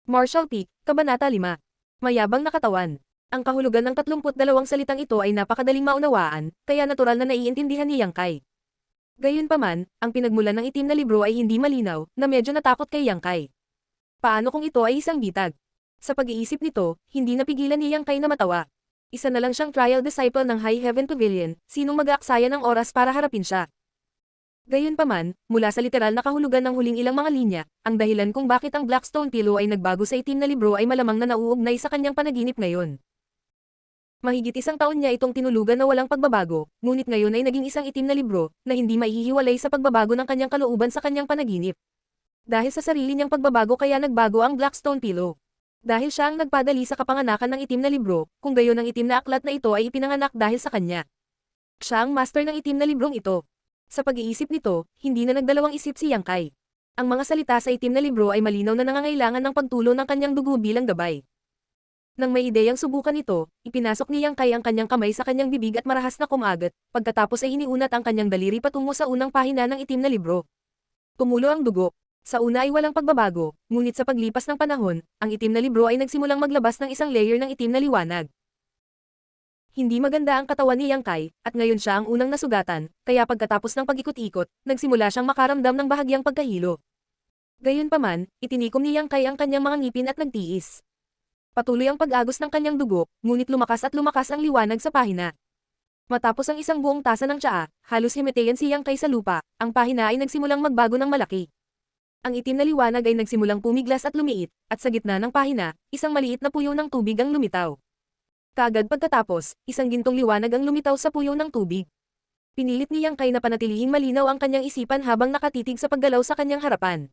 Marshall Peak, Kabanata 5. Mayabang na katawan. Ang kahulugan ng 32 salitang ito ay napakadaling maunawaan, kaya natural na naiintindihan ni Yang Kai. Gayunpaman, ang pinagmulan ng itim na libro ay hindi malinaw, na medyo natakot kay Yang Kai. Paano kung ito ay isang bitag? Sa pag-iisip nito, hindi napigilan ni Yang Kai na matawa. Isa na lang siyang trial disciple ng High Heaven Pavilion, sinong mag-aaksaya ng oras para harapin siya. Gayunpaman, mula sa literal na kahulugan ng huling ilang mga linya, ang dahilan kung bakit ang Blackstone Pillow ay nagbago sa itim na libro ay malamang na nauugnay sa kanyang panaginip ngayon. Mahigit isang taon niya itong tinulugan na walang pagbabago, ngunit ngayon ay naging isang itim na libro, na hindi maihihiwalay sa pagbabago ng kanyang kalooban sa kanyang panaginip. Dahil sa sarili niyang pagbabago kaya nagbago ang Blackstone Pillow. Dahil siya ang nagpadali sa kapanganakan ng itim na libro, kung gayon ang itim na aklat na ito ay ipinanganak dahil sa kanya. Siya ang master ng itim na librong ito. Sa pag-iisip nito, hindi na nagdalawang isip si Yang Kai. Ang mga salita sa itim na libro ay malinaw na nangangailangan ng pagtulo ng kanyang dugo bilang gabay. Nang may ideyang subukan ito, ipinasok ni Yang Kai ang kanyang kamay sa kanyang bibig at marahas na kumagat, pagkatapos ay iniunat ang kanyang daliri patungo sa unang pahina ng itim na libro. Tumulo ang dugo. Sa una ay walang pagbabago, ngunit sa paglipas ng panahon, ang itim na libro ay nagsimulang maglabas ng isang layer ng itim na liwanag. Hindi maganda ang katawan ni Yang Kai, at ngayon siya ang unang nasugatan, kaya pagkatapos ng pag-ikot-ikot, nagsimula siyang makaramdam ng bahagyang pagkahilo. Gayunpaman, itinikom ni Yang Kai ang kanyang mga ngipin at nagtiis. Patuloy ang pag-agos ng kanyang dugo, ngunit lumakas at lumakas ang liwanag sa pahina. Matapos ang isang buong tasa ng tsaa, halos himatayan si Yang Kai sa lupa, ang pahina ay nagsimulang magbago ng malaki. Ang itim na liwanag ay nagsimulang pumiglas at lumiit, at sa gitna ng pahina, isang maliit na puyo ng tubig ang lumitaw. Kaagad pagkatapos, isang gintong liwanag ang lumitaw sa puyo ng tubig. Pinilit ni Yang Kai na panatilihing malinaw ang kanyang isipan habang nakatitig sa paggalaw sa kanyang harapan.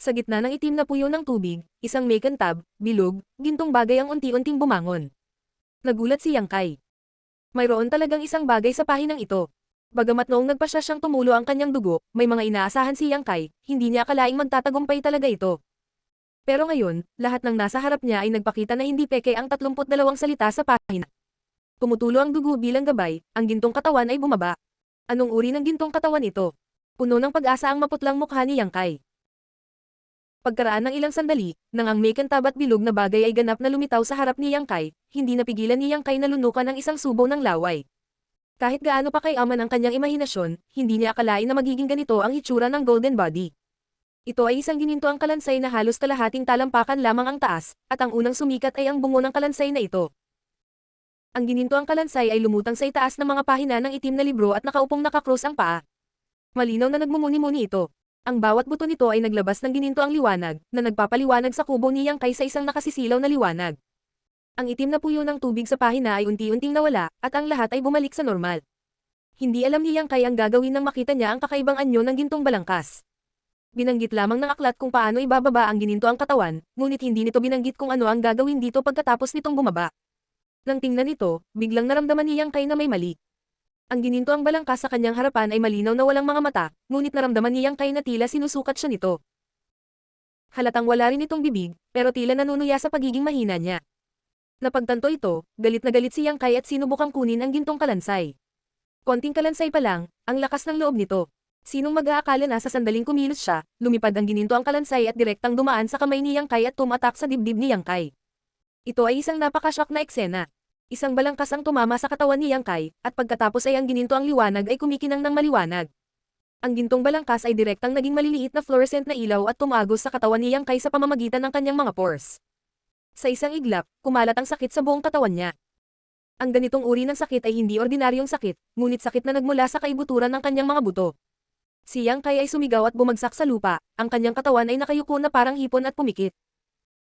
Sa gitna ng itim na puyo ng tubig, isang makintab, bilog, gintong bagay ang unti-unting bumangon. Nagulat si Yang Kai. Mayroon talagang isang bagay sa pahinang ito. Bagamat noong nagpasya siyang tumulo ang kanyang dugo, may mga inaasahan si Yang Kai, hindi niya akalaing magtatagumpay talaga ito. Pero ngayon, lahat ng nasa harap niya ay nagpakita na hindi peke ang 32 salita sa pahina. Tumutulo ang dugo bilang gabay, ang gintong katawan ay bumaba. Anong uri ng gintong katawan ito? Puno ng pag-asa ang maputlang mukha ni Yang Kai. Pagkaraan ng ilang sandali, nang ang makintab at bilog na bagay ay ganap na lumitaw sa harap ni Yang Kai, hindi napigilan ni Yang Kai na lunukan ng isang subo ng laway. Kahit gaano pa kayaman ang kanyang imahinasyon, hindi niya akalain na magiging ganito ang hitsura ng golden body. Ito ay isang gininto ang kalansay na halos kalahating talampakan lamang ang taas, at ang unang sumikat ay ang bungo ng kalansay na ito. Ang gininto ang kalansay ay lumutang sa itaas ng mga pahina ng itim na libro at nakaupong nakakrus ang paa. Malinaw na nagmumuni-muni ito. Ang bawat buto nito ay naglabas ng gininto ang liwanag, na nagpapaliwanag sa kubo ni Yang Kai sa isang nakasisilaw na liwanag. Ang itim na puyo ng tubig sa pahina ay unti-unting nawala, at ang lahat ay bumalik sa normal. Hindi alam ni Yang Kai ang gagawin nang makita niya ang kakaibang anyo ng gintong balangkas. Binanggit lamang ng aklat kung paano ibababa ang gininto ang katawan, ngunit hindi nito binanggit kung ano ang gagawin dito pagkatapos nitong bumaba. Nang tingnan nito, biglang naramdaman ni Yang Kai na may mali. Ang gininto ang balangkas sa kanyang harapan ay malinaw na walang mga mata, ngunit naramdaman ni Yang Kai na tila sinusukat siya nito. Halatang wala rin itong bibig, pero tila nanunuya sa pagiging mahina niya. Napagtanto ito, galit na galit si Yang Kai at sinubukang kunin ang gintong kalansay. Konting kalansay pa lang, ang lakas ng loob nito. Sinong mag-aakala na sa sandaling kumilos siya, lumipad ang gininto ang kalansay at direktang dumaan sa kamay ni Yang Kai at tumatak sa dibdib ni Yang Kai. Ito ay isang napakashock na eksena. Isang balangkas ang tumama sa katawan ni Yang Kai, at pagkatapos ay ang gininto ang liwanag ay kumikinang ng maliwanag. Ang gintong balangkas ay direktang naging maliliit na fluorescent na ilaw at tumagos sa katawan ni Yang Kai sa pamamagitan ng kanyang mga pores. Sa isang iglap, kumalat ang sakit sa buong katawan niya. Ang ganitong uri ng sakit ay hindi ordinaryong sakit, ngunit sakit na nagmula sa kaibuturan ng kanyang mga buto. Si Yang Kai ay sumigaw at bumagsak sa lupa, ang kanyang katawan ay nakayuko na parang hipon at pumikit.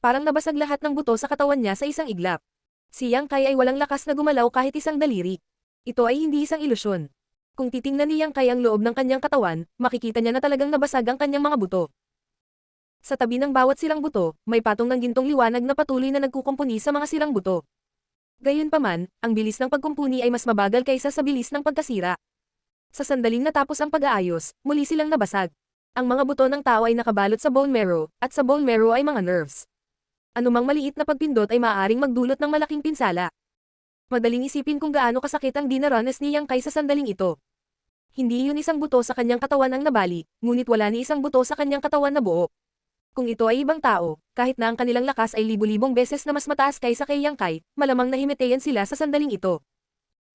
Parang nabasag lahat ng buto sa katawan niya sa isang iglap. Si Yang Kai ay walang lakas na gumalaw kahit isang daliri. Ito ay hindi isang ilusyon. Kung titingnan ni Yang Kai ang loob ng kanyang katawan, makikita niya na talagang nabasag ang kanyang mga buto. Sa tabi ng bawat sirang buto, may patong ng gintong liwanag na patuloy na nagkukumpuni sa mga sirang buto. Gayunpaman, ang bilis ng pagkumpuni ay mas mabagal kaysa sa bilis ng pagkasira. Sa sandaling natapos ang pag-aayos, muli silang nabasag. Ang mga buto ng tao ay nakabalot sa bone marrow, at sa bone marrow ay mga nerves. Anumang maliit na pagpindot ay maaaring magdulot ng malaking pinsala. Madaling isipin kung gaano kasakit ang dinaranas ni Yang Kai sa sandaling ito. Hindi yun isang buto sa kanyang katawan ang nabali, ngunit wala ni isang buto sa kanyang katawan na buo. Kung ito ay ibang tao, kahit na ang kanilang lakas ay libu-libong beses na mas mataas kaysa kay Yang Kai, malamang nahimeteyan sila sa sandaling ito.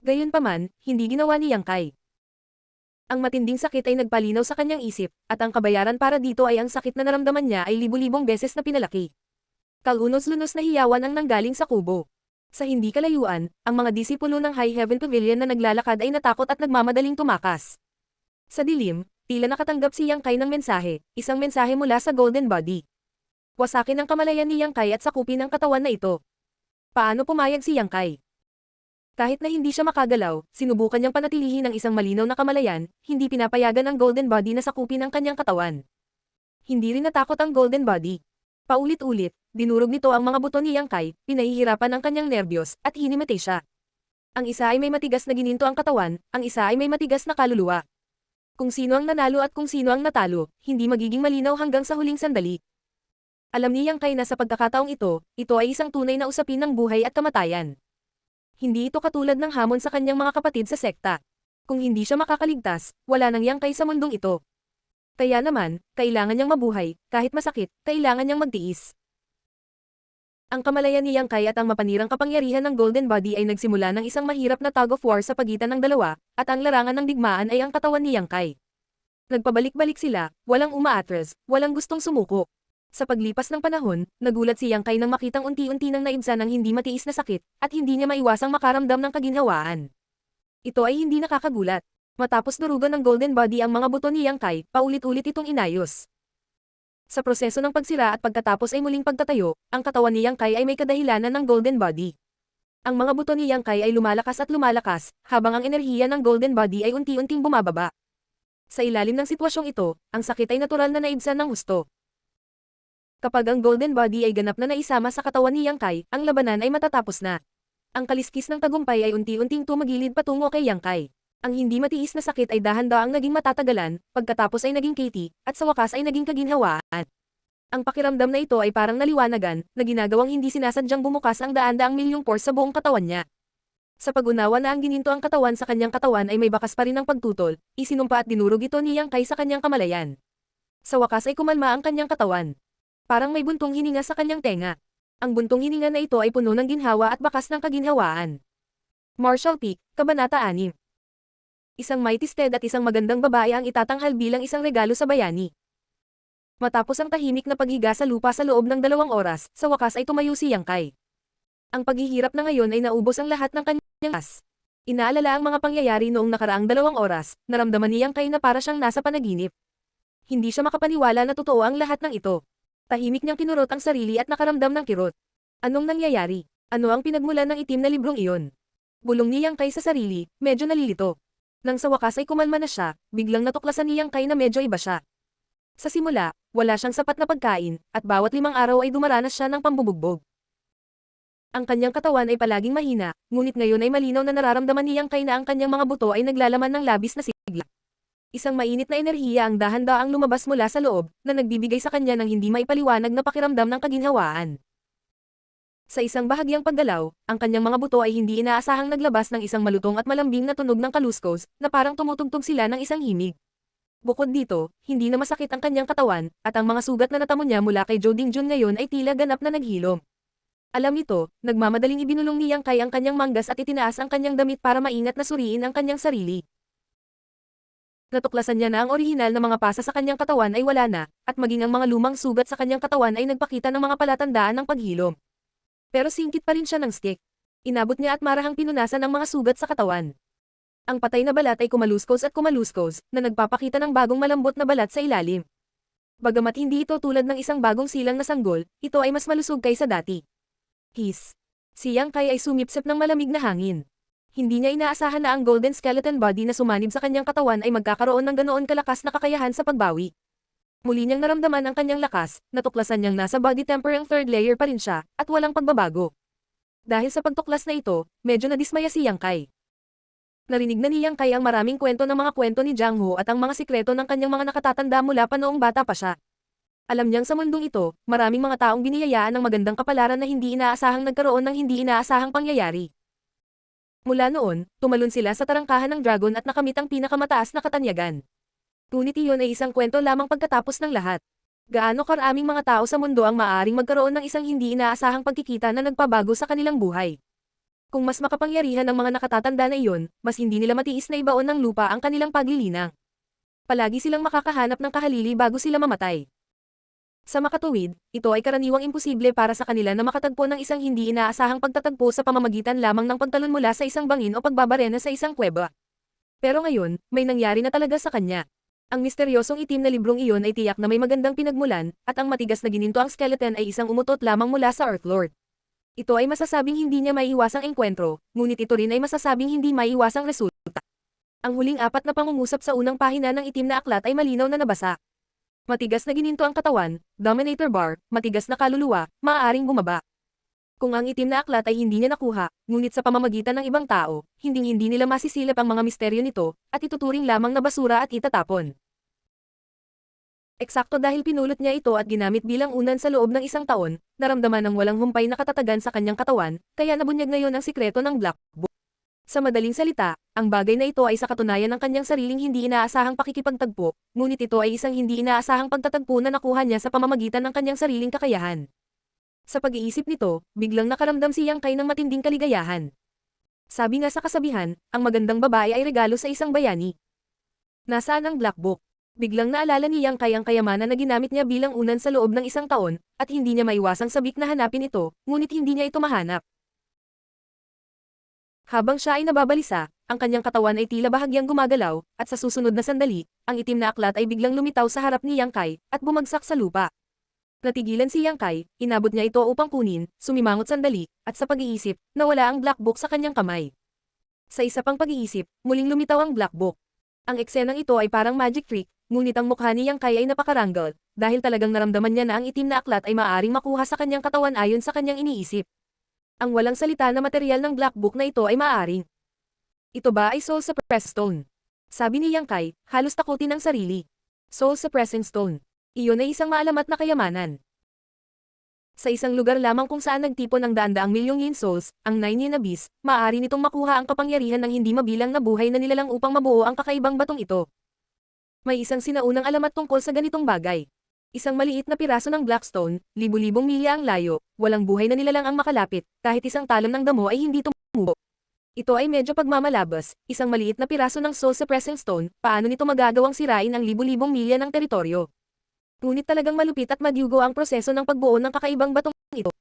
Gayunpaman, hindi ginawa ni Yang Kai. Ang matinding sakit ay nagpalinaw sa kanyang isip, at ang kabayaran para dito ay ang sakit na naramdaman niya ay libu-libong beses na pinalaki. Kalunos-lunos na hiyawan ang nanggaling sa kubo. Sa hindi kalayuan, ang mga disipulo ng High Heaven Pavilion na naglalakad ay natakot at nagmamadaling tumakas. Sa dilim, tila nakatanggap si Yang Kai ng mensahe, isang mensahe mula sa Golden Body. Wasakin ang kamalayan ni Yang Kai at sakupin ang katawan na ito. Paano pumayag si Yang Kai? Kahit na hindi siya makagalaw, sinubukan niyang panatilihin ang isang malinaw na kamalayan, hindi pinapayagan ang Golden Body na sakupin ang kanyang katawan. Hindi rin natakot ang Golden Body. Paulit-ulit, dinurog nito ang mga buto ni Yang Kai, pinahihirapan ang kanyang nerbiyos, at hinimate siya. Ang isa ay may matigas na gininto ang katawan, ang isa ay may matigas na kaluluwa. Kung sino ang nanalo at kung sino ang natalo, hindi magiging malinaw hanggang sa huling sandali. Alam ni Yang Kai na sa pagkakataong ito ay isang tunay na usapin ng buhay at kamatayan. Hindi ito katulad ng hamon sa kanyang mga kapatid sa sekta. Kung hindi siya makakaligtas, wala nang Yang Kai sa mundong ito. Kaya naman, kailangan niyang mabuhay, kahit masakit, kailangan niyang magtiis. Ang kamalayan ni Yang Kai at ang mapanirang kapangyarihan ng Golden Body ay nagsimula ng isang mahirap na tug of war sa pagitan ng dalawa, at ang larangan ng digmaan ay ang katawan ni Yang Kai. Nagpabalik-balik sila, walang umaatras, walang gustong sumuko. Sa paglipas ng panahon, nagulat si Yang Kai nang makitang unti-unti nang naibsan ng hindi matiis na sakit, at hindi niya maiwasang makaramdam ng kaginhawaan. Ito ay hindi nakakagulat. Matapos durugan ng Golden Body ang mga buto ni Yang Kai, paulit-ulit itong inayos. Sa proseso ng pagsira at pagkatapos ay muling pagtatayo, ang katawan ni Yang Kai ay may kadahilanan ng Golden Body. Ang mga buto ni Yang Kai ay lumalakas at lumalakas, habang ang enerhiya ng Golden Body ay unti-unting bumababa. Sa ilalim ng sitwasyong ito, ang sakit ay natural na naibsan ng husto. Kapag ang Golden Body ay ganap na naisama sa katawan ni Yang Kai, ang labanan ay matatapos na. Ang kaliskis ng tagumpay ay unti-unting tumagilid patungo kay Yang Kai. Ang hindi matiis na sakit ay dahan-daang naging matatagalan, pagkatapos ay naging KT, at sa wakas ay naging kaginhawaan. Ang pakiramdam na ito ay parang naliwanagan, na ginagawang hindi sinasadyang bumukas ang daan-daang milyong pores sa buong katawan niya. Sa pag-unawa na ang gininto ang katawan sa kanyang katawan ay may bakas pa rin ng pagtutol, isinumpa at dinurog ito ni Yang Kai sa kanyang kamalayan. Sa wakas ay kumalma ang kanyang katawan. Parang may buntong hininga sa kanyang tenga. Ang buntong hininga na ito ay puno ng ginhawa at bakas ng kaginhawaan. Martial Peak, Kabanata 6. Isang mighty steed at isang magandang babae ang itatanghal bilang isang regalo sa bayani. Matapos ang tahimik na paghiga sa lupa sa loob ng 2 oras, sa wakas ay tumayo si Yang Kai. Ang paghihirap na ngayon ay naubos ang lahat ng kanyang lakas. Inaalala ang mga pangyayari noong nakaraang 2 oras, naramdaman ni Yang Kai na para siyang nasa panaginip. Hindi siya makapaniwala na totoo ang lahat ng ito. Tahimik niyang kinurot ang sarili at nakaramdam ng kirot. Anong nangyayari? Ano ang pinagmulan ng itim na librong iyon? Bulong ni Yang Kai sa sarili, medyo nalilito. Nang sa wakas ay kumalma na siya, biglang natuklasan ni Yang Kai na medyo iba siya. Sa simula, wala siyang sapat na pagkain, at bawat 5 araw ay dumaranas siya ng pambubugbog. Ang kanyang katawan ay palaging mahina, ngunit ngayon ay malinaw na nararamdaman ni Yang Kai na ang kanyang mga buto ay naglalaman ng labis na sigla. Isang mainit na enerhiya ang dahan-daang lumabas mula sa loob, na nagbibigay sa kanya ng hindi maipaliwanag na pakiramdam ng kaginhawaan. Sa isang bahagyang paggalaw, ang kanyang mga buto ay hindi inaasahang naglabas ng isang malutong at malambing na tunog ng kaluskos, na parang tumutugtog sila ng isang himig. Bukod dito, hindi na masakit ang kanyang katawan, at ang mga sugat na natamo niya mula kay Zhou Dingjun ngayon ay tila ganap na naghilom. Alam nito, nagmamadaling ibinulong ni Yang Kai ang kanyang manggas at itinaas ang kanyang damit para maingat na suriin ang kanyang sarili. Natuklasan niya na ang orihinal na mga pasa sa kanyang katawan ay wala na, at maging ang mga lumang sugat sa kanyang katawan ay nagpakita ng mga palatandaan ng paghilom. Pero singkit pa rin siya ng stick. Inabot niya at marahang pinunasan ang mga sugat sa katawan. Ang patay na balat ay kumaluskos at kumaluskos, na nagpapakita ng bagong malambot na balat sa ilalim. Bagamat hindi ito tulad ng isang bagong silang na sanggol, ito ay mas malusog kaysa dati. Hiss. Si Yang Kai ay sumipsip ng malamig na hangin. Hindi niya inaasahan na ang golden skeleton body na sumanib sa kanyang katawan ay magkakaroon ng ganoon kalakas na kakayahan sa pagbawi. Muli niyang naramdaman ang kanyang lakas, natuklasan niyang nasa body temper ang 3rd layer pa rin siya, at walang pagbabago. Dahil sa pagtuklas na ito, medyo nadismaya si Yang Kai. Narinig na ni Yang Kai ang maraming kwento ng mga kwento ni Jiang Ho at ang mga sikreto ng kanyang mga nakatatanda mula pa noong bata pa siya. Alam niyang sa mundong ito, maraming mga taong biniyayaan ng magandang kapalaran na hindi inaasahang nagkaroon ng hindi inaasahang pangyayari. Mula noon, tumalon sila sa tarangkahan ng dragon at nakamit ang pinakamataas na katanyagan. Ngunit iyon ay isang kwento lamang pagkatapos ng lahat. Gaano karaming mga tao sa mundo ang maaaring magkaroon ng isang hindi inaasahang pagkikita na nagpabago sa kanilang buhay. Kung mas makapangyarihan ang mga nakatatanda na iyon, mas hindi nila matiis na ibaon ng lupa ang kanilang paglilinang. Palagi silang makakahanap ng kahalili bago sila mamatay. Sa makatuwid, ito ay karaniwang imposible para sa kanila na makatagpo ng isang hindi inaasahang pagtatagpo sa pamamagitan lamang ng pagtalon mula sa isang bangin o pagbabarena sa isang kuweba. Pero ngayon, may nangyari na talaga sa kanya. Ang misteryosong itim na librong iyon ay tiyak na may magandang pinagmulan, at ang matigas na gininto ang skeleton ay isang umutot lamang mula sa Earthlord. Ito ay masasabing hindi niya maiiwasang engkwentro, ngunit ito rin ay masasabing hindi maiiwasang resulta. Ang huling apat na pangungusap sa unang pahina ng itim na aklat ay malinaw na nabasa. Matigas na gininto ang katawan, Dominator Bar, matigas na kaluluwa, maaaring bumaba. Kung ang itim na aklat ay hindi niya nakuha, ngunit sa pamamagitan ng ibang tao, hindi nila masisilip ang mga misteryo nito, at ituturing lamang na basura at itatapon. Eksakto dahil pinulot niya ito at ginamit bilang unan sa loob ng isang taon, naramdaman ng walang humpay na katatagan sa kanyang katawan, kaya nabunyag ngayon ang sikreto ng Black Book. Sa madaling salita, ang bagay na ito ay sa katunayan ng kanyang sariling hindi inaasahang pakikipagtagpo, ngunit ito ay isang hindi inaasahang pagtatagpo na nakuha niya sa pamamagitan ng kanyang sariling kakayahan. Sa pag-iisip nito, biglang nakaramdam si Yang Kai ng matinding kaligayahan. Sabi nga sa kasabihan, ang magandang babae ay regalo sa isang bayani. Nasaan ang Black Book? Biglang naalala ni Yang Kai ang kayamanan na ginamit niya bilang unan sa loob ng isang taon, at hindi niya maiwasang sabik na hanapin ito, ngunit hindi niya ito mahanap. Habang siya ay nababalisa, ang kanyang katawan ay tila bahagyang gumagalaw, at sa susunod na sandali, ang itim na aklat ay biglang lumitaw sa harap ni Yang Kai, at bumagsak sa lupa. Natigilan si Yang Kai, inabot niya ito upang kunin, sumimangot sandali, at sa pag-iisip, nawala ang Black Book sa kanyang kamay. Sa isa pang pag-iisip, muling lumitaw ang Black Book. Ang eksenang ito ay parang magic trick, ngunit ang mukha ni Yang Kai ay napakaranggal, dahil talagang naramdaman niya na ang itim na aklat ay maaaring makuha sa kanyang katawan ayon sa kanyang iniisip. Ang walang salita na materyal ng Black Book na ito ay maaaring. Ito ba ay Soul Suppressing Stone? Sabi ni Yang Kai, halos takutin ang sarili. Soul Suppressing Stone. Iyon ay isang maalamat na kayamanan. Sa isang lugar lamang kung saan nagtipon ang daan-daang milyong Yin Souls, ang Nine Yin Abyss, maaari nitong makuha ang kapangyarihan ng hindi mabilang na buhay na nilalang upang mabuo ang kakaibang batong ito. May isang sinaunang alamat tungkol sa ganitong bagay. Isang maliit na piraso ng Blackstone, libu-libong milya ang layo, walang buhay na nilalang ang makalapit, kahit isang talon ng damo ay hindi tumubo. Ito ay medyo pagmamalabas, isang maliit na piraso ng Soul Suppressing Stone, paano nito magagawang sirain ang libu-libong milya ng teritoryo? Ngunit talagang malupit at madyugo ang proseso ng pagbuo ng kakaibang batong ito.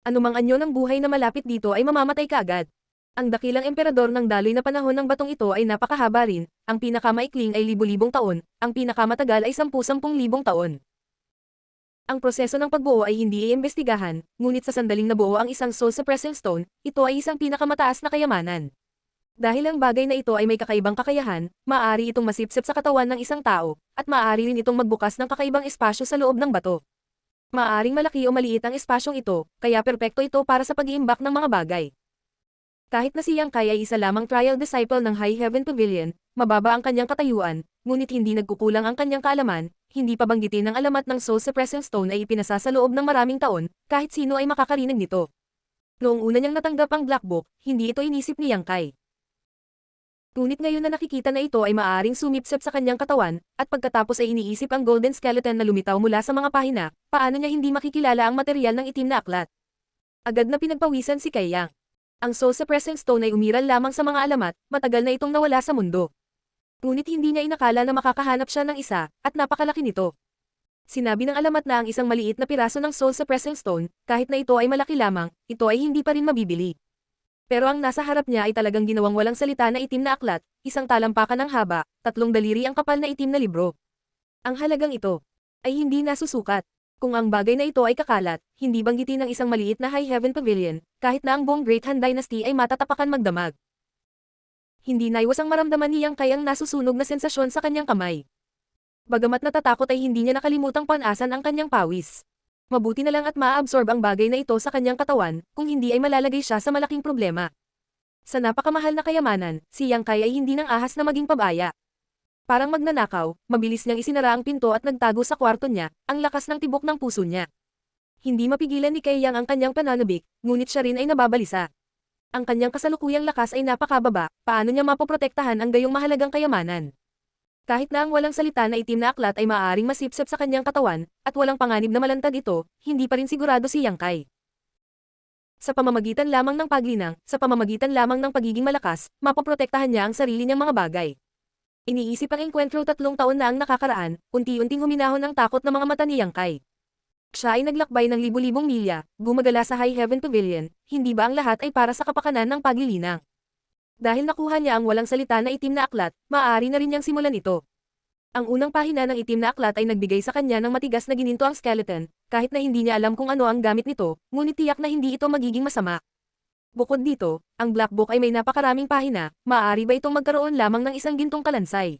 Anumang anyo ng buhay na malapit dito ay mamamatay kaagad. Ang dakilang emperador ng daloy na panahon ng batong ito ay napakahaba rin, ang pinakamaikling ay libu-libong taon, ang pinakamatagal ay 10,000 taon. Ang proseso ng pagbuo ay hindi iimbestigahan, ngunit sa sandaling nabuo ang isang Soul Suppressing Stone, ito ay isang pinakamataas na kayamanan. Dahil ang bagay na ito ay may kakaibang kakayahan, maaari itong masipsip sa katawan ng isang tao, at maaari rin itong magbukas ng kakaibang espasyo sa loob ng bato. Maaaring malaki o maliit ang espasyong ito, kaya perpekto ito para sa pag-iimbak ng mga bagay. Kahit na si Yang Kai ay isa lamang trial disciple ng High Heaven Pavilion, mababa ang kanyang katayuan, ngunit hindi nagkukulang ang kanyang kaalaman, hindi pa banggitin ang alamat ng Soul Suppressing Stone ay ipinasa sa loob ng maraming taon, kahit sino ay makakarinig nito. Noong una niyang natanggap ang Black Book, hindi ito inisip ni Yang Kai. Ngunit ngayon na nakikita na ito ay maaaring sumipsip sa kanyang katawan, at pagkatapos ay iniisip ang Golden Skeleton na lumitaw mula sa mga pahina, paano niya hindi makikilala ang materyal ng itim na aklat. Agad na pinagpawisan si Kai Yang. Ang Soul Suppressing Stone ay umiral lamang sa mga alamat, matagal na itong nawala sa mundo. Ngunit hindi niya inakala na makakahanap siya ng isa, at napakalaki nito. Sinabi ng alamat na ang isang maliit na piraso ng Soul Suppressing Stone, kahit na ito ay malaki lamang, ito ay hindi pa rin mabibili. Pero ang nasa harap niya ay talagang ginawang walang salita na itim na aklat, isang talampakan ng haba, 3 daliri ang kapal na itim na libro. Ang halagang ito ay hindi nasusukat. Kung ang bagay na ito ay kakalat, hindi banggitin ng isang maliit na High Heaven Pavilion, kahit na ang buong Great Han Dynasty ay matatapakan magdamag. Hindi naiwasang maramdaman ni Yang Kai ang nasusunog na sensasyon sa kanyang kamay. Bagamat natatakot ay hindi niya nakalimutang panasan ang kanyang pawis. Mabuti na lang at maaabsorb ang bagay na ito sa kanyang katawan, kung hindi ay malalagay siya sa malaking problema. Sa napakamahal na kayamanan, si Yang Kai ay hindi nang ahas na maging pabaya. Parang magnanakaw, mabilis niyang isinara ang pinto at nagtago sa kwarto niya, ang lakas ng tibok ng puso niya. Hindi mapigilan ni Kai Yang ang kanyang pananabik, ngunit siya rin ay nababalisa. Ang kanyang kasalukuyang lakas ay napakababa, paano niya mapoprotektahan ang gayong mahalagang kayamanan? Kahit na ang walang salita na itim na aklat ay maaaring masipsip sa kanyang katawan, at walang panganib na malantad ito, hindi pa rin sigurado si Yang Kai. Sa pamamagitan lamang ng paglinang, sa pamamagitan lamang ng pagiging malakas, mapoprotektahan niya ang sarili niyang mga bagay. Iniisip ang engkwentro 3 taon na ang nakakaraan, unti-unting huminahon ang takot ng mga mata ni Yang Kai. Siya ay naglakbay ng libu-libong milya, gumagala sa High Heaven Pavilion, hindi ba ang lahat ay para sa kapakanan ng paglilinang? Dahil nakuha niya ang walang salita na itim na aklat, maaari na rin niyang simulan ito. Ang unang pahina ng itim na aklat ay nagbigay sa kanya ng matigas na gininto ang skeleton, kahit na hindi niya alam kung ano ang gamit nito, ngunit tiyak na hindi ito magiging masama. Bukod dito, ang Black Book ay may napakaraming pahina, maaari ba itong magkaroon lamang ng isang gintong kalansay?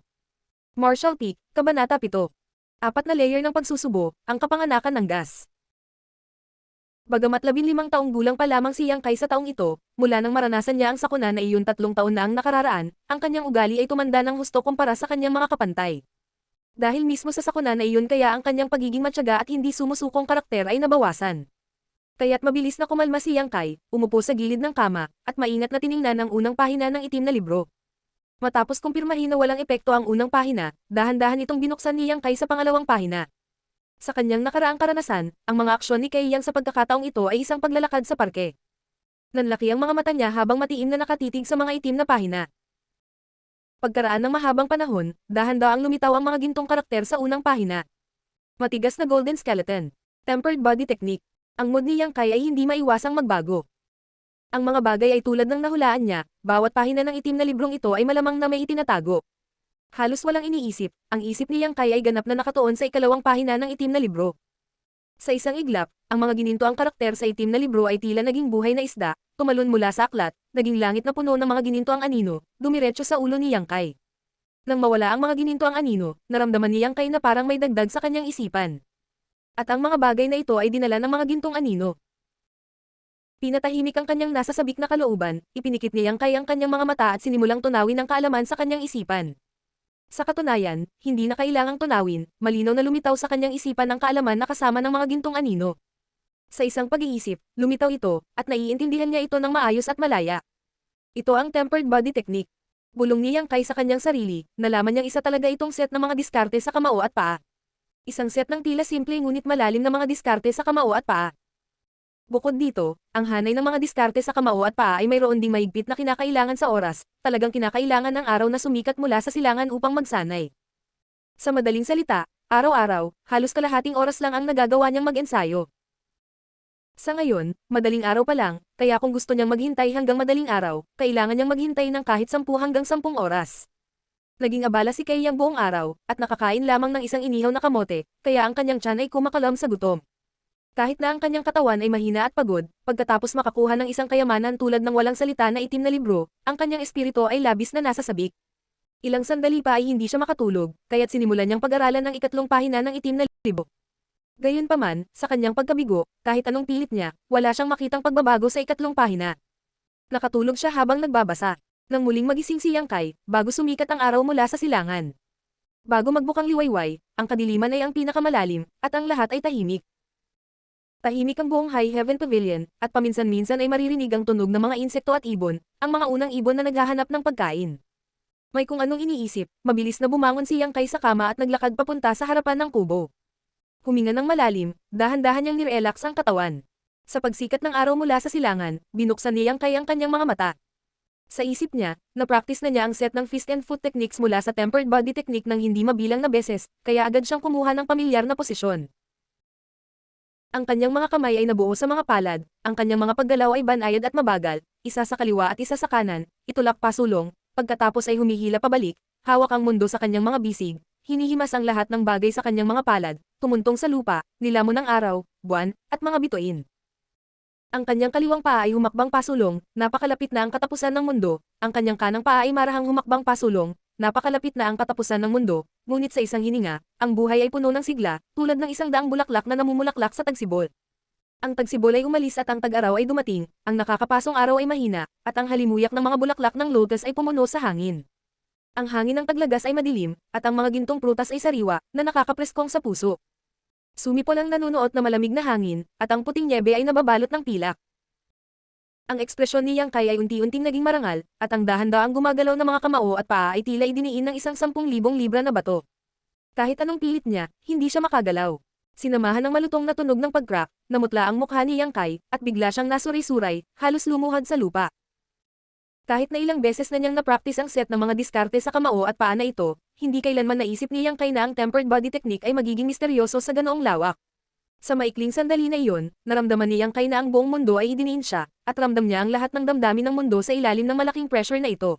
Martial Peak, Kabanata 7. 4 na layer ng pagsusubo, ang kapanganakan ng gas. Bagamat 15 taong gulang pa lamang si Yang Kai sa taong ito, mula nang maranasan niya ang sakuna na iyon 3 taon na ang nakararaan, ang kanyang ugali ay tumanda ng husto kumpara sa kanyang mga kapantay. Dahil mismo sa sakuna na iyon kaya ang kanyang pagiging matyaga at hindi sumusukong karakter ay nabawasan. Kaya't mabilis na kumalma si Yang Kai, umupo sa gilid ng kama, at maingat na tiningnan ang unang pahina ng itim na libro. Matapos kumpirmahin na walang epekto ang unang pahina, dahan-dahan itong binuksan ni Yang Kai sa pangalawang pahina. Sa kanyang nakaraang karanasan, ang mga aksyon ni Kai Yang sa pagkakataong ito ay isang paglalakad sa parke. Nanlaki ang mga mata niya habang matiim na nakatitig sa mga itim na pahina. Pagkaraan ng mahabang panahon, dahan-daang lumitaw ang mga gintong karakter sa unang pahina. Matigas na golden skeleton. Tempered body technique. Ang mood ni Yang Kai ay hindi maiwasang magbago. Ang mga bagay ay tulad ng nahulaan niya, bawat pahina ng itim na librong ito ay malamang na may itinatago. Halos walang iniisip, ang isip ni Yang Kai ay ganap na nakatuon sa ikalawang pahina ng itim na libro. Sa isang iglap, ang mga gininto ang karakter sa itim na libro ay tila naging buhay na isda, tumalon mula sa aklat, naging langit na puno ng mga gininto ang anino, dumiretso sa ulo ni Yang Kai. Nang mawala ang mga gininto ang anino, naramdaman ni Yang Kai na parang may dagdag sa kanyang isipan. At ang mga bagay na ito ay dinala ng mga gintong anino. Pinatahimik ang kanyang nasa sabik na kalooban, ipinikit ni Yang Kai ang kanyang mga mata at sinimulang tunawin ang kaalaman sa kanyang isipan. Sa katunayan, hindi na kailangang tunawin, malinaw na lumitaw sa kanyang isipan ang kaalaman na kasama ng mga gintong anino. Sa isang pag-iisip, lumitaw ito, at naiintindihan niya ito ng maayos at malaya. Ito ang tempered body technique. Bulong ni Yang Kai sa kanyang sarili, nalaman niyang isa talaga itong set ng mga diskarte sa kamao at paa. Isang set ng tila simple ngunit malalim na mga diskarte sa kamao at paa. Bukod dito, ang hanay ng mga diskarte sa kamao at paa ay mayroon ding mahigpit na kinakailangan sa oras, talagang kinakailangan ng araw na sumikat mula sa silangan upang magsanay. Sa madaling salita, araw-araw, halos kalahating oras lang ang nagagawa niyang mag-ensayo. Sa ngayon, madaling araw pa lang, kaya kung gusto niyang maghintay hanggang madaling araw, kailangan niyang maghintay ng kahit 10 hanggang 10 oras. Naging abala si Kai Yang buong araw, at nakakain lamang ng isang inihaw na kamote, kaya ang kanyang tiyan ay kumakalam sa gutom. Kahit na ang kanyang katawan ay mahina at pagod, pagkatapos makakuha ng isang kayamanan tulad ng walang salita na itim na libro, ang kanyang espiritu ay labis na nasa sabik. Ilang sandali pa ay hindi siya makatulog, kaya't sinimulan niyang pag-aralan ng ikatlong pahina ng itim na libro. Gayunpaman, sa kanyang pagkabigo, kahit anong pilit niya, wala siyang makitang pagbabago sa ikatlong pahina. Nakatulog siya habang nagbabasa. Nang muling magising si Yang Kai, bago sumikat ang araw mula sa silangan. Bago magbukang liwayway, ang kadiliman ay ang pinakamalalim, at ang lahat ay tahimik. Tahimik ang buong High Heaven Pavilion, at paminsan-minsan ay maririnig ang tunog ng mga insekto at ibon, ang mga unang ibon na naghahanap ng pagkain. May kung anong iniisip, mabilis na bumangon si Yang Kai sa kama at naglakad papunta sa harapan ng kubo. Huminga ng malalim, dahan-dahan niyang nirelax ang katawan. Sa pagsikat ng araw mula sa silangan, binuksan ni Yang Kai ang kanyang mga mata. Sa isip niya, na-practice na niya ang set ng fist and foot techniques mula sa tempered body technique ng hindi mabilang na beses, kaya agad siyang kumuha ng pamilyar na posisyon. Ang kanyang mga kamay ay nabuo sa mga palad, ang kanyang mga paggalaw ay banayad at mabagal, isa sa kaliwa at isa sa kanan, itulak pasulong, pagkatapos ay humihila pabalik, hawak ang mundo sa kanyang mga bisig, hinihimas ang lahat ng bagay sa kanyang mga palad, tumuntong sa lupa, nilamon ng araw, buwan, at mga bituin. Ang kanyang kaliwang paa ay humakbang pasulong, napakalapit na ang katapusan ng mundo, ang kanyang kanang paa ay marahang humakbang pasulong, napakalapit na ang katapusan ng mundo, ngunit sa isang hininga, ang buhay ay puno ng sigla, tulad ng isang daang bulaklak na namumulaklak sa tagsibol. Ang tagsibol ay umalis at ang tag-araw ay dumating, ang nakakapasong araw ay mahina, at ang halimuyak ng mga bulaklak ng lotus ay pumuno sa hangin. Ang hangin ng taglagas ay madilim, at ang mga gintong prutas ay sariwa, na nakakapreskong sa puso. Sumipol ang nanunuot na malamig na hangin, at ang puting nyebe ay nababalot ng pilak. Ang ekspresyon ni Yang Kai ay unti-unting naging marangal, at ang dahan-daang gumagalaw na mga kamao at paa ay tila idiniin ng isang 10,000 libra na bato. Kahit anong pilit niya, hindi siya makagalaw. Sinamahan ng malutong na tunog ng pag-crack, namutla ang mukha ni Yang Kai, at bigla siyang nasuray-suray, halos lumuhod sa lupa. Kahit na ilang beses na niyang na-practice ang set ng mga diskarte sa kamao at paa na ito, hindi kailanman naisip ni Yang Kai na ang tempered body technique ay magiging misteryoso sa ganoong lawak. Sa maikling sandali na iyon, naramdaman ni Yang Kai na ang buong mundo ay idiniin siya, at ramdam niya ang lahat ng damdamin ng mundo sa ilalim ng malaking pressure na ito.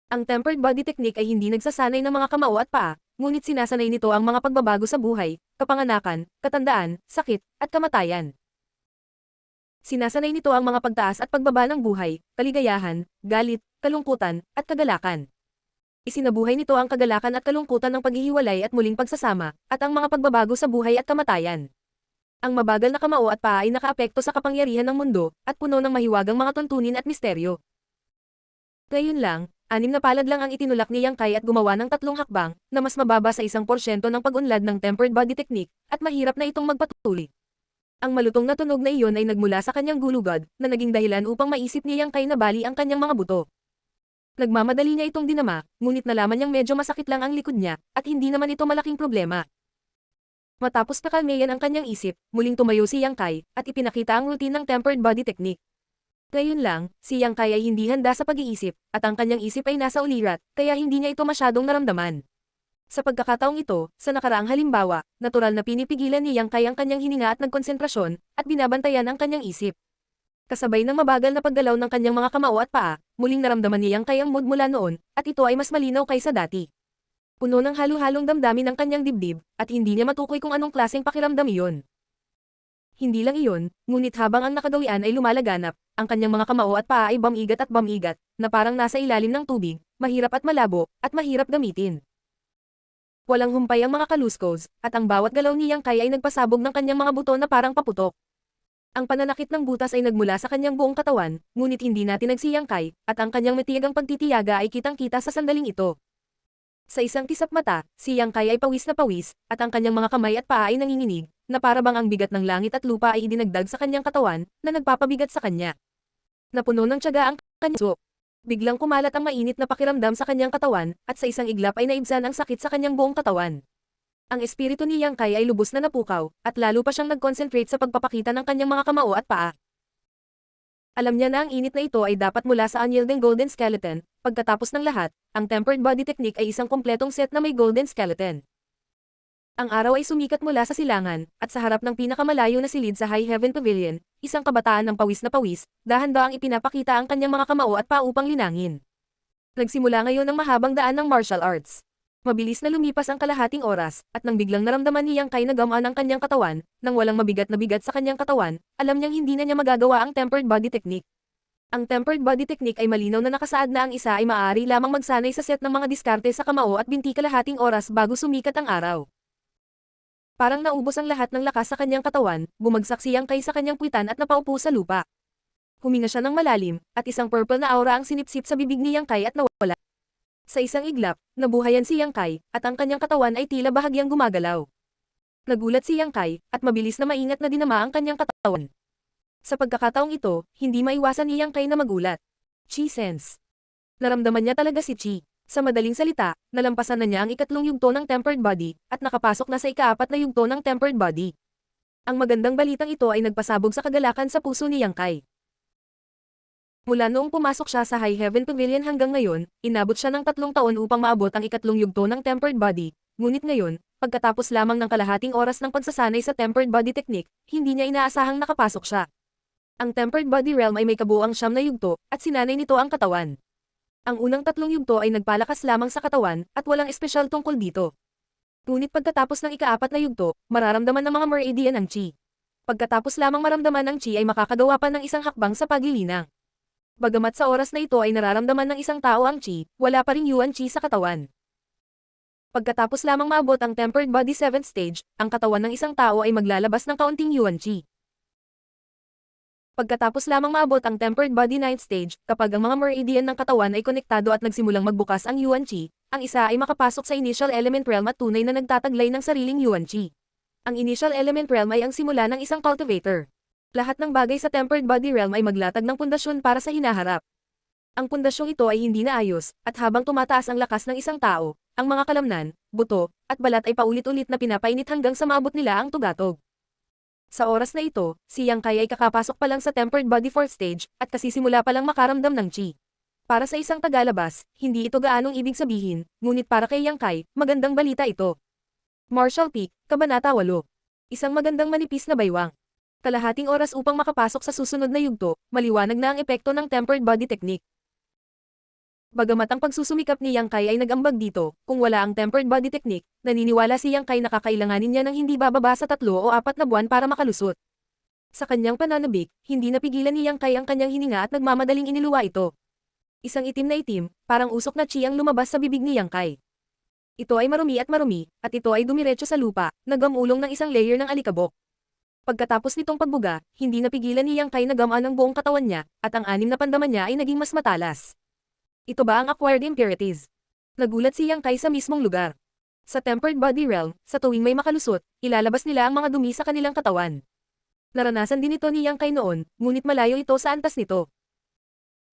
Ang tempered body technique ay hindi nagsasanay ng mga kamao at paa, ngunit sinasanay nito ang mga pagbabago sa buhay, kapanganakan, katandaan, sakit, at kamatayan. Sinasanay nito ang mga pagtaas at pagbaba ng buhay, kaligayahan, galit, kalungkutan, at kagalakan. Isinabuhay nito ang kagalakan at kalungkutan ng paghihiwalay at muling pagsasama, at ang mga pagbabago sa buhay at kamatayan. Ang mabagal na kamao at paa ay nakaapekto sa kapangyarihan ng mundo, at puno ng mahiwagang mga tuntunin at misteryo. Ngayon lang, 6 na palad lang ang itinulak ni Yang Kai at gumawa ng 3 hakbang, na mas mababa sa 1% ng pag-unlad ng tempered body technique, at mahirap na itong magpatuloy. Ang malutong na tunog na iyon ay nagmula sa kanyang gulugod, na naging dahilan upang maisip ni Yang Kai na bali ang kanyang mga buto. Nagmamadali niya itong dinama, ngunit nalaman niyang medyo masakit lang ang likod niya, at hindi naman ito malaking problema. Matapos nakalmayan ang kanyang isip, muling tumayo si Yang Kai, at ipinakita ang routine ng tempered body technique. Ngayon lang, si Yang Kai ay hindi handa sa pag-iisip, at ang kanyang isip ay nasa ulirat, kaya hindi niya ito masyadong naramdaman. Sa pagkakataong ito, sa nakaraang halimbawa, natural na pinipigilan ni Yang Kai ang kanyang hininga at nagkonsentrasyon, at binabantayan ang kanyang isip. Kasabay ng mabagal na paggalaw ng kanyang mga kamao at paa, muling naramdaman ni Yang Kai ang mood mula noon, at ito ay mas malinaw kaysa dati. Puno ng halo-halong damdamin ng kanyang dibdib, at hindi niya matukoy kung anong klaseng pakiramdam iyon. Hindi lang iyon, ngunit habang ang nakagawian ay lumalaganap, ang kanyang mga kamao at paa ay bamigat, na parang nasa ilalim ng tubig, mahirap at malabo, at mahirap gamitin. Walang humpay ang mga kaluskos, at ang bawat galaw ni Yang Kai ay nagpasabog ng kanyang mga buto na parang paputok. Ang pananakit ng butas ay nagmula sa kanyang buong katawan, ngunit hindi natinag si Yang Kai, at ang kanyang matiyagang pagtitiyaga ay kitang-kita sa sandaling ito. Sa isang kisap mata, si Yang Kai ay pawis na pawis, at ang kanyang mga kamay at paa ay nanginginig, na para bang ang bigat ng langit at lupa ay idinagdag sa kanyang katawan, na nagpapabigat sa kanya. Napuno ng tiyaga ang kanyang puso. Biglang kumalat ang mainit na pakiramdam sa kanyang katawan, at sa isang iglap ay naibsan ang sakit sa kanyang buong katawan. Ang espiritu ni Yang Kai ay lubos na napukaw, at lalo pa siyang nag-concentrate sa pagpapakita ng kanyang mga kamao at paa. Alam niya na ang init na ito ay dapat mula sa unyielding golden skeleton. Pagkatapos ng lahat, ang tempered body technique ay isang kompletong set na may golden skeleton. Ang araw ay sumikat mula sa silangan, at sa harap ng pinakamalayo na silid sa High Heaven Pavilion, isang kabataan ng pawis na pawis, dahan-daang ipinapakita ang kanyang mga kamao at paa upang linangin. Nagsimula ngayon ang mahabang daan ng martial arts. Mabilis na lumipas ang kalahating oras, at nang biglang naramdaman ni Yang Kai na gamaan ang kanyang katawan, nang walang mabigat na bigat sa kanyang katawan, alam niyang hindi na niya magagawa ang tempered body technique. Ang tempered body technique ay malinaw na nakasaad na ang isa ay maaari lamang magsanay sa set ng mga diskarte sa kamao at binti kalahating oras bago sumikat ang araw. Parang naubos ang lahat ng lakas sa kanyang katawan, bumagsak si Yang Kai sa kanyang puwitan at napaupo sa lupa. Huminga siya ng malalim, at isang purple na aura ang sinipsip sa bibig ni Yang Kai at nawala. Sa isang iglap, nabuhayan si Yang Kai, at ang kanyang katawan ay tila bahagyang gumagalaw. Nagulat si Yang Kai, at mabilis na maingat na dinama ang kanyang katawan. Sa pagkakataong ito, hindi maiwasan ni Yang Kai na magulat. Chi sense. Naramdaman niya talaga si Chi. Sa madaling salita, nalampasan na niya ang ikatlong yugto ng tempered body, at nakapasok na sa ika-4 na yugto ng tempered body. Ang magandang balitang ito ay nagpasabog sa kagalakan sa puso ni Yang Kai. Mula noong pumasok siya sa High Heaven Pavilion hanggang ngayon, inabot siya ng 3 taon upang maabot ang ikatlong yugto ng tempered body, ngunit ngayon, pagkatapos lamang ng kalahating oras ng pagsasanay sa tempered body technique, hindi niya inaasahang nakapasok siya. Ang tempered body realm ay may kabuuang 9 na yugto, at sinanay nito ang katawan. Ang unang 3 yugto ay nagpalakas lamang sa katawan, at walang espesyal tungkol dito. Ngunit pagkatapos ng ika-4 na yugto, mararamdaman ng mga meridian ang chi. Pagkatapos lamang maramdaman ng chi ay makakagawa pa ng isang hakbang sa paglilinang. Bagamat sa oras na ito ay nararamdaman ng isang tao ang chi, wala pa ring yuan chi sa katawan. Pagkatapos lamang maabot ang tempered body 7th stage, ang katawan ng isang tao ay maglalabas ng kaunting yuan chi. Pagkatapos lamang maabot ang tempered body 9th stage, kapag ang mga meridian ng katawan ay konektado at nagsimulang magbukas ang yuan chi, ang isa ay makapasok sa initial element realm at tunay na nagtataglay ng sariling yuan chi. Ang initial element realm ay ang simula ng isang cultivator. Lahat ng bagay sa Tempered Body Realm ay maglatag ng pundasyon para sa hinaharap. Ang pundasyong ito ay hindi naayos, at habang tumataas ang lakas ng isang tao, ang mga kalamnan, buto, at balat ay paulit-ulit na pinapainit hanggang sa maabot nila ang tugatog. Sa oras na ito, si Yang Kai ay kakapasok pa lang sa Tempered Body 4th stage, at kasisimula pa lang makaramdam ng chi. Para sa isang tagalabas, hindi ito gaanong ibig sabihin, ngunit para kay Yang Kai, magandang balita ito. Martial Peak, Kabanata 8. Isang magandang manipis na baywang. Kalahating oras upang makapasok sa susunod na yugto, maliwanag na ang epekto ng Tempered Body Technique. Bagamat ang pagsusumikap ni Yang Kai ay nag-ambag dito, kung wala ang Tempered Body Technique, naniniwala si Yang Kai na kakailanganin niya ng hindi bababa sa 3 o 4 na buwan para makalusot. Sa kanyang pananabik, hindi napigilan ni Yang Kai ang kanyang hininga at nagmamadaling iniluwa ito. Isang itim na itim, parang usok na chi ang lumabas sa bibig ni Yang Kai. Ito ay marumi, at ito ay dumiretso sa lupa, nagamulong ng isang layer ng alikabok. Pagkatapos nitong pagbuga, hindi napigilan ni Yang Kai na gamaan ang buong katawan niya, at ang 6 na pandaman niya ay naging mas matalas. Ito ba ang acquired impurities? Nagulat si Yang Kai sa mismong lugar. Sa Tempered Body Realm, sa tuwing may makalusot, ilalabas nila ang mga dumi sa kanilang katawan. Naranasan din ito ni Yang Kai noon, ngunit malayo ito sa antas nito.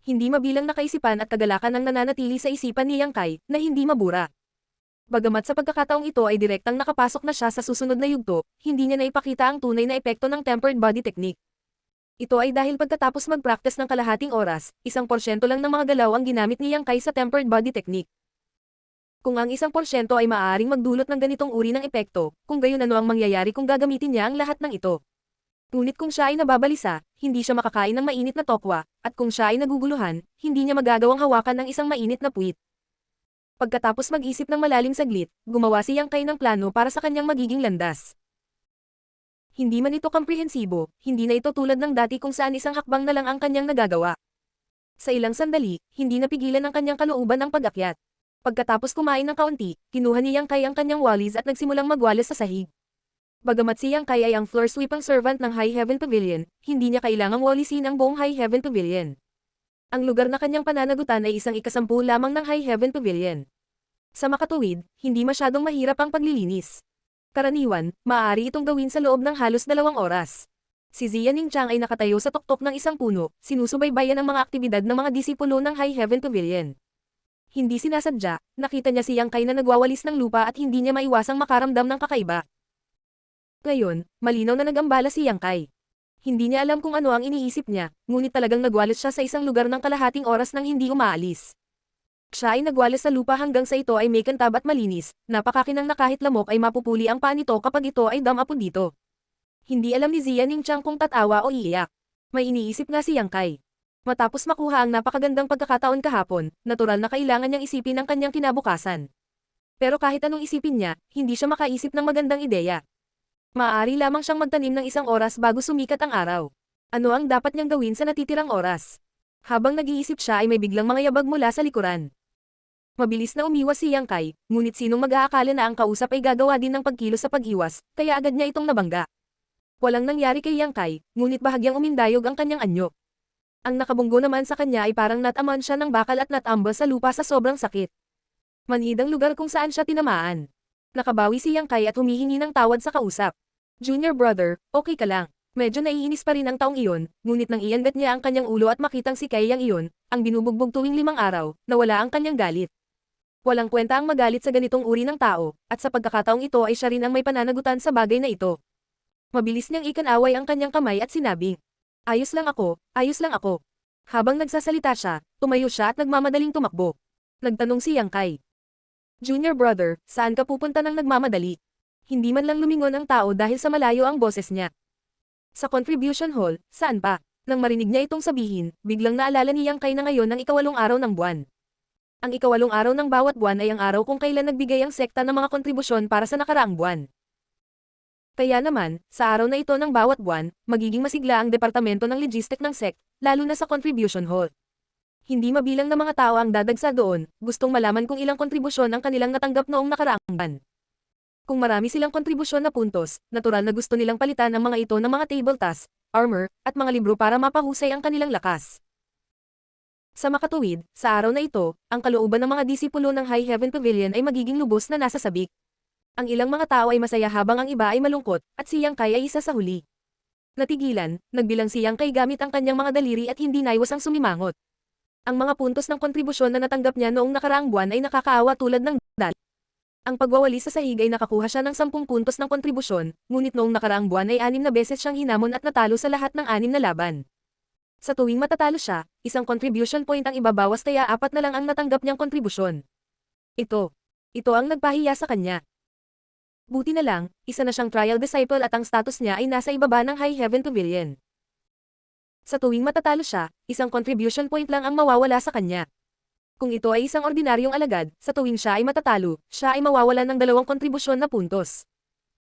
Hindi mabilang na kaisipan at kagalakan ang nananatili sa isipan ni Yang Kai, na hindi mabura. Bagamat sa pagkakataong ito ay direktang nakapasok na siya sa susunod na yugto, hindi niya naipakita ang tunay na epekto ng Tempered Body Technique. Ito ay dahil pagkatapos mag-practice ng kalahating oras, 1% lang ng mga galaw ang ginamit ni Yang Kai sa Tempered Body Technique. Kung ang 1% ay maaaring magdulot ng ganitong uri ng epekto, kung gayon ano ang mangyayari kung gagamitin niya ang lahat ng ito. Ngunit kung siya ay nababalisa, hindi siya makakain ng mainit na tokwa, at kung siya ay naguguluhan, hindi niya magagawang hawakan ng isang mainit na puwit. Pagkatapos mag-isip ng malalim saglit, gumawa si Yang Kai ng plano para sa kanyang magiging landas. Hindi man ito komprehensibo, hindi na ito tulad ng dati kung saan isang hakbang na lang ang kanyang nagagawa. Sa ilang sandali, hindi napigilan ng kanyang kalooban ang pag-akyat. Pagkatapos kumain ng kaunti, kinuha ni Yang Kai ang kanyang wallis at nagsimulang magwalis sa sahig. Bagamat si Yang Kai ay ang floor sweeping servant ng High Heaven Pavilion, hindi niya kailangang walisin ang buong High Heaven Pavilion. Ang lugar na kanyang pananagutan ay isang ikasampu lamang ng High Heaven Pavilion. Sa makatuwid, hindi masyadong mahirap ang paglilinis. Karaniwan, maaari itong gawin sa loob ng halos 2 oras. Si Ziyaning Chang ay nakatayo sa tuktok ng isang puno, sinusubaybayan ang mga aktibidad ng mga disipulo ng High Heaven Pavilion. Hindi sinasadya, nakita niya si Yang Kai na nagwawalis ng lupa at hindi niya maiwasang makaramdam ng kakaiba. Ngayon, malinaw na nag-ambala si Yang Kai. Hindi niya alam kung ano ang iniisip niya, ngunit talagang nagwalis siya sa isang lugar ng kalahating oras nang hindi umaalis. Siya ay nagwalis sa lupa hanggang sa ito ay may kantab at malinis, napakakinang na kahit lamok ay mapupuli ang paa nito kapag ito ay damapon dito. Hindi alam ni Ziyaning Chang kung tatawa o iiyak. May iniisip nga si Yang Kai. Matapos makuha ang napakagandang pagkakataon kahapon, natural na kailangan niyang isipin ang kanyang kinabukasan. Pero kahit anong isipin niya, hindi siya makaisip ng magandang ideya. Maaari lamang siyang magtanim ng 1 oras bago sumikat ang araw. Ano ang dapat niyang gawin sa natitirang oras? Habang nag-iisip siya ay may biglang mga yabag mula sa likuran. Mabilis na umiwas si Yang Kai, ngunit sinong mag-aakala na ang kausap ay gagawa din ng pagkilos sa pag-iwas, kaya agad niya itong nabangga. Walang nangyari kay Yang Kai, ngunit bahagyang umindayog ang kanyang anyo. Ang nakabunggo naman sa kanya ay parang nataman siya ng bakal at natambal sa lupa sa sobrang sakit. Manhid ang lugar kung saan siya tinamaan. Nakabawi si Yang Kai at humihingi ng tawad sa kausap. Junior brother, okay ka lang. Medyo naiinis pa rin ang taong iyon, ngunit nang iangat niya ang kanyang ulo at makitang si Kai Yang iyon, ang binubugbog tuwing 5 araw, nawala ang kanyang galit. Walang kwenta ang magalit sa ganitong uri ng tao, at sa pagkakataong ito ay siya rin ang may pananagutan sa bagay na ito. Mabilis niyang ikanaway ang kanyang kamay at sinabing, ayos lang ako, ayos lang ako. Habang nagsasalita siya, tumayo siya at nagmamadaling tumakbo. Nagtanong si Yang Kai. Junior brother, saan ka pupunta nang nagmamadali? Hindi man lang lumingon ang tao dahil sa malayo ang boses niya. Sa contribution hall, saan pa? Nang marinig niya itong sabihin, biglang naalala ni Yang Kai na ngayon ang 8 araw ng buwan. Ang 8 araw ng bawat buwan ay ang araw kung kailan nagbigay ang sekta ng mga kontribusyon para sa nakaraang buwan. Kaya naman, sa araw na ito ng bawat buwan, magiging masigla ang departamento ng logistic ng sect, lalo na sa contribution hall. Hindi mabilang na mga tao ang dadagsa doon, gustong malaman kung ilang kontribusyon ang kanilang natanggap noong nakaraang buwan. Kung marami silang kontribusyon na puntos, natural na gusto nilang palitan ang mga ito ng mga table tasks, armor, at mga libro para mapahusay ang kanilang lakas. Sa makatuwid, sa araw na ito, ang kalooban ng mga disipulo ng High Heaven Pavilion ay magiging lubos na nasa sabik. Ang ilang mga tao ay masaya habang ang iba ay malungkot, at si Yang Kai ay isa sa huli. Natigilan, nagbilang si Yang Kai gamit ang kanyang mga daliri at hindi naiwasang sumimangot. Ang mga puntos ng kontribusyon na natanggap niya noong nakaraang buwan ay nakakaawa tulad ng dal. Ang pagwawali sa sahig ay nakakuha siya ng 10 puntos ng kontribusyon, ngunit noong nakaraang buwan ay 6 na beses siyang hinamon at natalo sa lahat ng 6 na laban. Sa tuwing matatalo siya, isang contribution point ang ibabawas kaya 4 na lang ang natanggap niyang kontribusyon. Ito ang nagpahiya sa kanya. Buti na lang, isa na siyang trial disciple at ang status niya ay nasa ibaba ng High Heaven Pavilion. Sa tuwing matatalo siya, isang contribution point lang ang mawawala sa kanya. Kung ito ay isang ordinaryong alagad, sa tuwing siya ay matatalo, siya ay mawawalan ng 2 kontribusyon na puntos.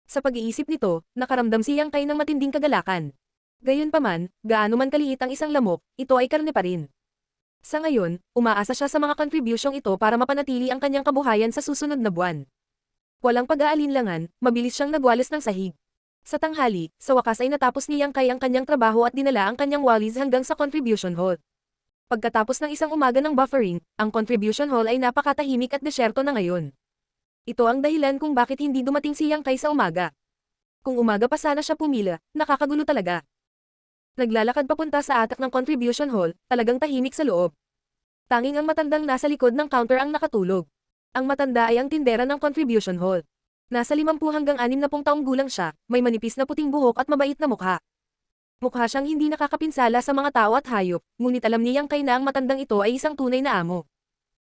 Sa pag-iisip nito, nakaramdam si Yang Kai ng matinding kagalakan. Gayunpaman, gaano man kaliit ang isang lamok, ito ay karne pa rin. Sa ngayon, umaasa siya sa mga kontribusyong ito para mapanatili ang kanyang kabuhayan sa susunod na buwan. Walang pag-aalinlangan, mabilis siyang nagwalis ng sahig. Sa tanghali, sa wakas ay natapos ni Yang Kai ang kanyang trabaho at dinala ang kanyang walis hanggang sa contribution hall. Pagkatapos ng isang umaga ng buffering, ang contribution hall ay napakatahimik at desyerto na ngayon. Ito ang dahilan kung bakit hindi dumating si Yang Kai sa umaga. Kung umaga pa sana siya pumila, nakakagulo talaga. Naglalakad papunta sa atak ng contribution hall, talagang tahimik sa loob. Tanging ang matandang nasa likod ng counter ang nakatulog. Ang matanda ay ang tindera ng contribution hall. Nasa 50 hanggang 60 taong gulang siya, may manipis na puting buhok at mabait na mukha. Mukha siyang hindi nakakapinsala sa mga tao at hayop, ngunit alam niyang Kai na ang matandang ito ay isang tunay na amo.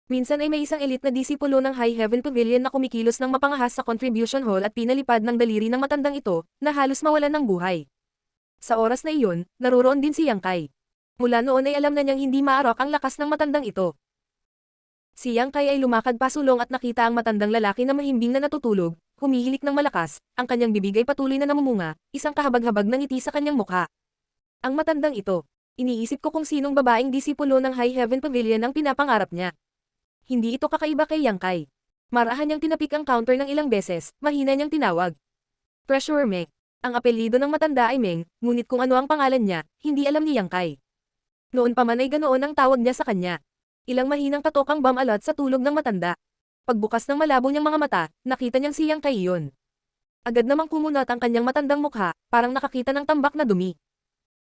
Minsan ay may isang elite na disipulo ng High Heaven Pavilion na kumikilos ng mapangahas sa contribution hall at pinalipad ng daliri ng matandang ito, na halos mawalan ng buhay. Sa oras na iyon, naroon din si Yang Kai. Mula noon ay alam na niyang hindi maarok ang lakas ng matandang ito. Si Yang Kai ay lumakad pasulong at nakita ang matandang lalaki na mahimbing na natutulog, humihilik ng malakas, ang kanyang bibig ay patuloy na namumunga, isang kahabag-habag na ngiti sa kanyang mukha. Ang matandang ito, iniisip ko kung sinong babaeng disipulo ng High Heaven Pavilion ang pinapangarap niya. Hindi ito kakaiba kay Yang Kai. Marahan niyang tinapik ang counter ng ilang beses, mahina niyang tinawag. Treasurer Meng. Ang apelyido ng matanda ay Meng, ngunit kung ano ang pangalan niya, hindi alam ni Yang Kai. Noon pa man ay ganoon ang tawag niya sa kanya. Ilang mahinang katokang bumalot sa tulog ng matanda. Pagbukas ng malabo niyang mga mata, nakita niyang si Yang Kai iyon. Agad namang kumunat ang kanyang matandang mukha, parang nakakita ng tambak na dumi.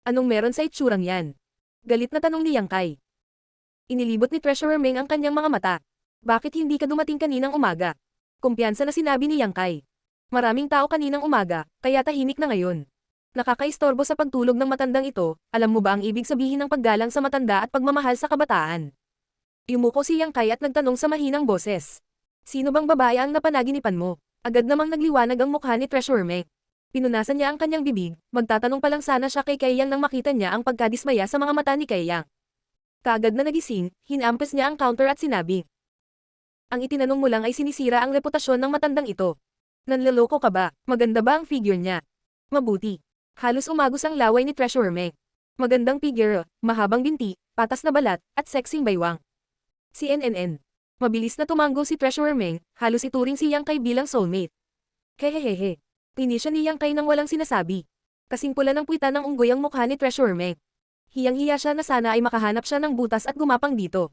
Anong meron sa itsurang yan? Galit na tanong ni Yang Kai. Inilibot ni Treasurer Meng ang kanyang mga mata. Bakit hindi ka dumating kaninang umaga? Kumpiyansa na sinabi ni Yang Kai. Maraming tao kaninang umaga, kaya tahimik na ngayon. Nakakaistorbo sa pagtulog ng matandang ito, alam mo ba ang ibig sabihin ng paggalang sa matanda at pagmamahal sa kabataan? Yumuko si Yang Kai at nagtanong sa mahinang boses. Sino bang babae ang napanaginipan mo? Agad namang nagliwanag ang mukha ni Treasurer Meng. Pinunasan niya ang kanyang bibig, magtatanong pa lang sana siya kay Kaiyang nang makita niya ang pagkadismaya sa mga mata ni Kaiyang. Kaagad na nagising, hinampas niya ang counter at sinabi. Ang itinanong mo lang ay sinisira ang reputasyon ng matandang ito. Nanloloko ka ba? Maganda ba ang figure niya? Mabuti. Halos umagos ang laway ni Treasurer Meng. Magandang figure, mahabang binti, patas na balat, at sexing baywang. Si NNN. Mabilis na tumango si Treasurer Meng, halos ituring si Yang Kai bilang soulmate. Hehehehe. Pinisya ni Yang Kai nang walang sinasabi. Kasing pula ng puwitan ng unggoy ang mukha ni Treasurer Meng. Hiyang-hiya siya na sana ay makahanap siya ng butas at gumapang dito.